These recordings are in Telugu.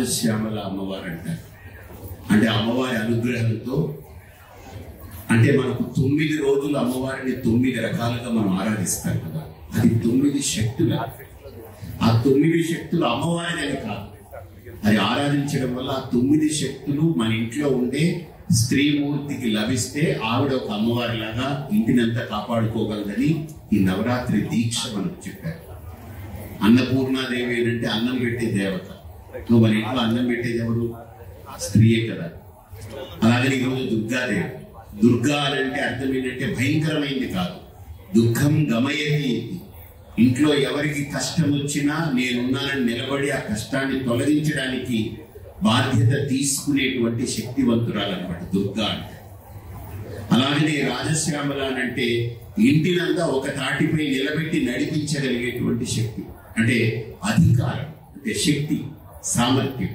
రాజశ్యామల అమ్మవారు అంటారు. అంటే అమ్మవారి అనుగ్రహంతో, అంటే మనకు 9 రోజులు అమ్మవారిని 9 రకాలుగా మనం ఆరాధిస్తాం కదా, అది 9 శక్తులు. ఆ 9 శక్తులు అమ్మవారిని కాదు, అది ఆరాధించడం వల్ల ఆ 9 శక్తులు మన ఇంట్లో ఉండే స్త్రీమూర్తికి లభిస్తే ఆవిడ ఒక అమ్మవారి లాగా ఇంటినంతా కాపాడుకోగలదని ఈ నవరాత్రి దీక్ష మనకు చెప్పారు. అన్నపూర్ణాదేవి అంటే అన్నం పెట్టే దేవత. మన ఇంట్లో అన్నం పెట్టేది ఎవరు? స్త్రీయే కదా. అలాగే ఈరోజు దుర్గాదేవి. దుర్గా అంటే అర్థం ఏంటంటే భయంకరమైంది కాదు, దుఃఖం గమయతి. ఇంట్లో ఎవరికి కష్టం వచ్చినా నేనున్నానని నిలబడి ఆ కష్టాన్ని తొలగించడానికి బాధ్యత తీసుకునేటువంటి శక్తివంతురాలన్నమాట దుర్గా అంటే. అలాగనే రాజశ్యామల అంటే ఇంటినంతా ఒక తాటిపై నిలబెట్టి నడిపించగలిగేటువంటి శక్తి. అంటే అధికారం, అంటే శక్తి, సామర్థ్యం.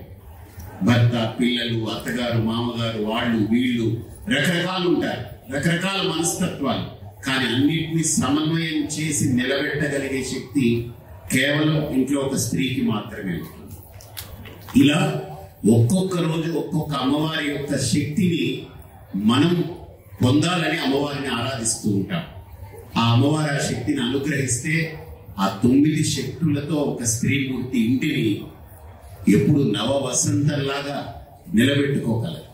భర్త, పిల్లలు, అత్తగారు, మామగారు, వాళ్ళు వీళ్ళు రకరకాలు ఉంటారు, రకరకాల మనస్తత్వాలు. కానీ అన్నిటినీ సమన్వయం చేసి నిలబెట్టగలిగే శక్తి కేవలం ఇంట్లో ఒక స్త్రీకి మాత్రమే ఉంటుంది. ఇలా ఒక్కొక్క రోజు ఒక్కొక్క అమ్మవారి యొక్క శక్తిని మనం పొందాలని అమ్మవారిని ఆరాధిస్తూ ఉంటాం. ఆ అమ్మవారి ఆ శక్తిని అనుగ్రహిస్తే ఆ 9 శక్తులతో ఒక స్త్రీమూర్తి ఇంటిని ఎప్పుడు నవ వసంతంలాగా నిలబెట్టుకోగలరు.